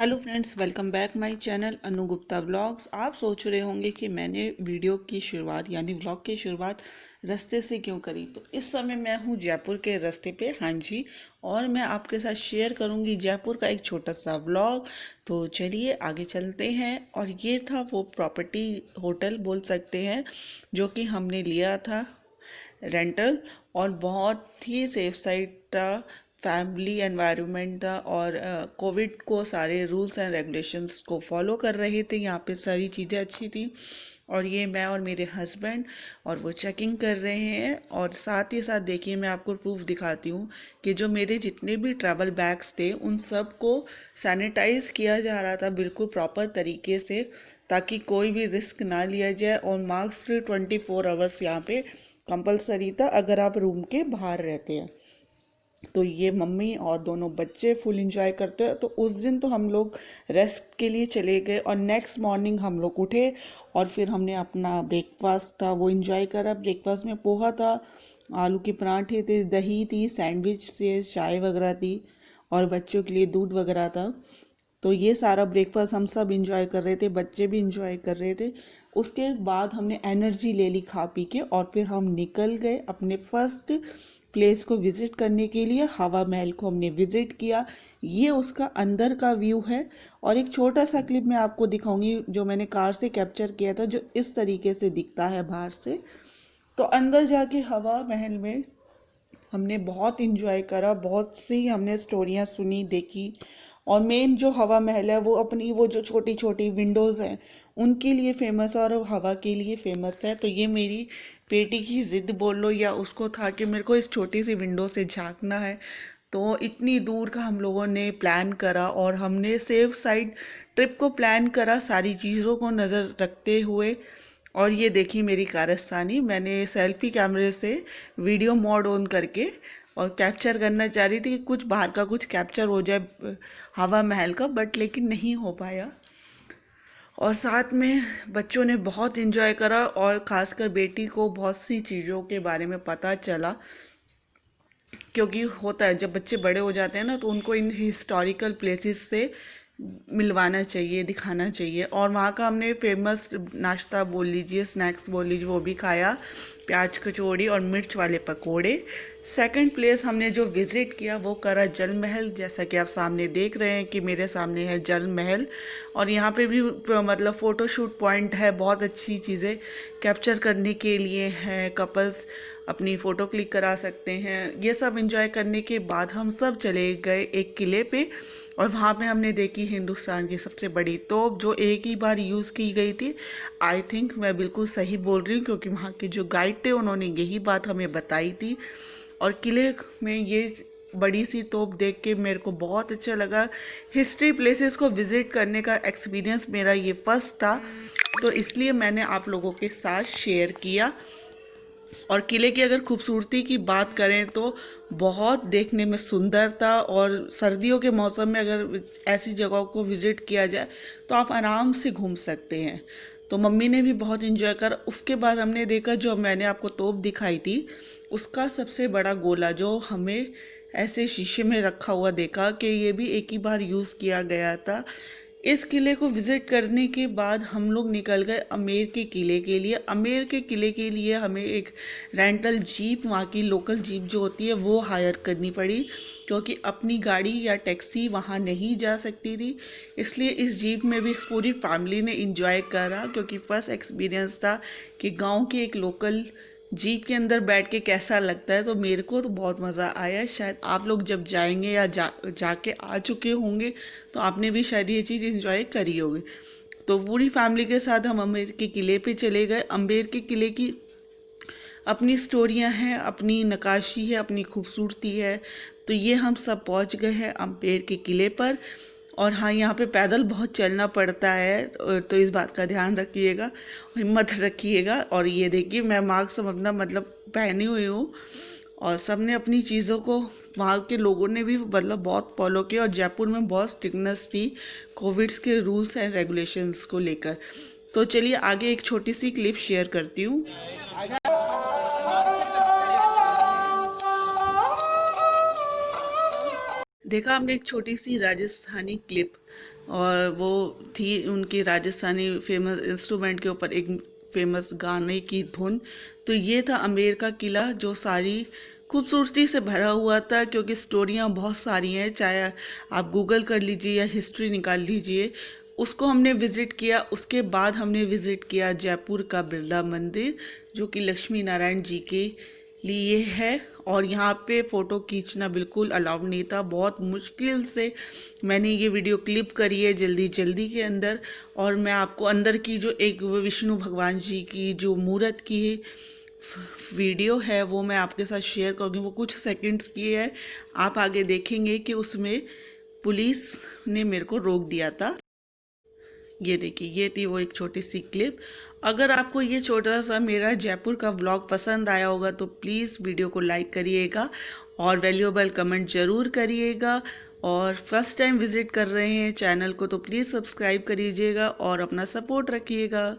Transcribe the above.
Hello friends, welcome back my channel Anu Gupta vlogs. आप सोच रहे होंगे कि मैंने वीडियो की शुरुआत यानी व्लॉग की शुरुआत रास्ते से क्यों करी। तो इस समय मैं हूँ जयपुर के रास्ते पे, हाँ जी। और मैं आपके साथ शेयर करूँगी जयपुर का एक छोटा सा व्लॉग। तो चलिए आगे चलते हैं। और ये था वो प्रॉपर्टी, होटल बोल सकते हैं, जो कि हमने लिया था रेंटल। और बहुत ही सेफ साइड था, फैमिली एनवायरनमेंट था, और कोविड को सारे रूल्स एंड रेगुलेशंस को फॉलो कर रहे थे। यहाँ पे सारी चीज़ें अच्छी थी। और ये मैं और मेरे हस्बैंड, और वो चेकिंग कर रहे हैं। और साथ ही साथ देखिए, मैं आपको प्रूफ दिखाती हूँ कि जो मेरे जितने भी ट्रैवल बैग्स थे उन सब को सैनिटाइज किया जा रहा था बिल्कुल प्रॉपर तरीके से, ताकि कोई भी रिस्क ना लिया जाए। और मास्क 24 आवर्स यहाँ पे कंपलसरी था अगर आप रूम के बाहर रहते हैं। तो ये मम्मी और दोनों बच्चे फुल इंजॉय करते हैं। तो उस दिन तो हम लोग रेस्ट के लिए चले गए, और नेक्स्ट मॉर्निंग हम लोग उठे और फिर हमने अपना ब्रेकफास्ट था वो इंजॉय करा। ब्रेकफास्ट में पोहा था, आलू के पराठे थे, दही थी, सैंडविच से चाय वगैरह थी, और बच्चों के लिए दूध वगैरह था। तो ये सारा ब्रेकफास्ट हम सब इंजॉय कर रहे थे, बच्चे भी इंजॉय कर रहे थे। उसके बाद हमने एनर्जी ले ली खा पी के, और फिर हम निकल गए अपने फर्स्ट प्लेस को विज़िट करने के लिए। हवा महल को हमने विज़िट किया। ये उसका अंदर का व्यू है। और एक छोटा सा क्लिप मैं आपको दिखाऊंगी जो मैंने कार से कैप्चर किया था, जो इस तरीके से दिखता है बाहर से। तो अंदर जाके हवा महल में हमने बहुत इंजॉय करा, बहुत सी हमने स्टोरियाँ सुनी, देखी। और मेन जो हवा महल है वो अपनी वो जो छोटी छोटी विंडोज़ हैं उनके लिए फेमस है, और हवा के लिए फेमस है। तो ये मेरी बेटी की ज़िद बोल लो, या उसको था कि मेरे को इस छोटी सी विंडो से झांकना है। तो इतनी दूर का हम लोगों ने प्लान करा, और हमने सेफ साइड ट्रिप को प्लान करा सारी चीज़ों को नज़र रखते हुए। और ये देखी मेरी कारस्तानी, मैंने सेल्फी कैमरे से वीडियो मोड ऑन करके और कैप्चर करना चाह रही थी कि कुछ बाहर का कुछ कैप्चर हो जाए हवा महल का, बट लेकिन नहीं हो पाया। और साथ में बच्चों ने बहुत इन्जॉय करा, और ख़ासकर बेटी को बहुत सी चीज़ों के बारे में पता चला। क्योंकि होता है जब बच्चे बड़े हो जाते हैं ना, तो उनको इन हिस्टोरिकल प्लेसेस से मिलवाना चाहिए, दिखाना चाहिए। और वहाँ का हमने फेमस नाश्ता बोल लीजिए, स्नैक्स बोल लीजिए, वो भी खाया, प्याज कचौड़ी और मिर्च वाले पकोड़े। सेकंड प्लेस हमने जो विज़िट किया वो करा जल महल। जैसा कि आप सामने देख रहे हैं कि मेरे सामने है जल महल, और यहाँ पे भी मतलब फ़ोटोशूट पॉइंट है, बहुत अच्छी चीज़ें कैप्चर करने के लिए हैं। कपल्स अपनी फ़ोटो क्लिक करा सकते हैं। ये सब एंजॉय करने के बाद हम सब चले गए एक किले पे, और वहाँ पे हमने देखी हिंदुस्तान की सबसे बड़ी तोप, जो एक ही बार यूज़ की गई थी। आई थिंक मैं बिल्कुल सही बोल रही हूँ, क्योंकि वहाँ के जो गाइड थे उन्होंने यही बात हमें बताई थी। और किले में ये बड़ी सी तोप देख के मेरे को बहुत अच्छा लगा। हिस्ट्री प्लेसेस को विज़िट करने का एक्सपीरियंस मेरा ये फर्स्ट था, तो इसलिए मैंने आप लोगों के साथ शेयर किया। और किले की अगर खूबसूरती की बात करें तो बहुत देखने में सुंदर था। और सर्दियों के मौसम में अगर ऐसी जगहों को विज़िट किया जाए तो आप आराम से घूम सकते हैं। तो मम्मी ने भी बहुत इन्जॉय करा। उसके बाद हमने देखा, जो मैंने आपको तोप दिखाई थी उसका सबसे बड़ा गोला, जो हमें ऐसे शीशे में रखा हुआ देखा कि ये भी एक ही बार यूज़ किया गया था। इस किले को विज़िट करने के बाद हम लोग निकल गए अमेर के किले के लिए। अमेर के किले के लिए हमें एक रेंटल जीप, वहाँ की लोकल जीप जो होती है वो हायर करनी पड़ी, क्योंकि अपनी गाड़ी या टैक्सी वहाँ नहीं जा सकती थी। इसलिए इस जीप में भी पूरी फैमिली ने इंजॉय करा, क्योंकि फर्स्ट एक्सपीरियंस था कि गांव की एक लोकल जीप के अंदर बैठ के कैसा लगता है। तो मेरे को तो बहुत मज़ा आया। शायद आप लोग जब जाएंगे या जाके आ चुके होंगे तो आपने भी शायद ये चीज़ इंजॉय करी होगी। तो पूरी फैमिली के साथ हम अम्बेर के किले पे चले गए। अम्बेर के किले की अपनी स्टोरियां हैं, अपनी नक्काशी है, अपनी खूबसूरती है। तो ये हम सब पहुंच गए हैं अम्बेर के किले पर। और हाँ, यहाँ पे पैदल बहुत चलना पड़ता है, तो इस बात का ध्यान रखिएगा, हिम्मत रखिएगा। और ये देखिए, मैं मास्क अपना मतलब पहनी हुई हूँ, और सब ने अपनी चीज़ों को, वहाँ के लोगों ने भी मतलब बहुत फॉलो किया। और जयपुर में बहुत स्ट्रिक्टनेस थी कोविड्स के रूल्स एंड रेगुलेशंस को लेकर। तो चलिए आगे एक छोटी सी क्लिप शेयर करती हूँ। देखा हमने एक छोटी सी राजस्थानी क्लिप। और वो थी उनकी राजस्थानी फेमस इंस्ट्रूमेंट के ऊपर एक फेमस गाने की धुन। तो ये था आमेर का किला, जो सारी खूबसूरती से भरा हुआ था, क्योंकि स्टोरियाँ बहुत सारी हैं, चाहे आप गूगल कर लीजिए या हिस्ट्री निकाल लीजिए। उसको हमने विज़िट किया। उसके बाद हमने विज़िट किया जयपुर का बिरला मंदिर, जो कि लक्ष्मी नारायण जी के लिए है। और यहाँ पे फ़ोटो खींचना बिल्कुल अलाउड नहीं था, बहुत मुश्किल से मैंने ये वीडियो क्लिप करी है जल्दी जल्दी के अंदर। और मैं आपको अंदर की जो एक विष्णु भगवान जी की जो मूर्त की वीडियो है वो मैं आपके साथ शेयर करूँगी। वो कुछ सेकंड्स की है, आप आगे देखेंगे कि उसमें पुलिस ने मेरे को रोक दिया था। ये देखिए, ये थी वो एक छोटी सी क्लिप। अगर आपको ये छोटा सा मेरा जयपुर का व्लॉग पसंद आया होगा तो प्लीज़ वीडियो को लाइक करिएगा और वैल्यूएबल कमेंट ज़रूर करिएगा। और फर्स्ट टाइम विज़िट कर रहे हैं चैनल को तो प्लीज़ सब्सक्राइब करिएगा और अपना सपोर्ट रखिएगा।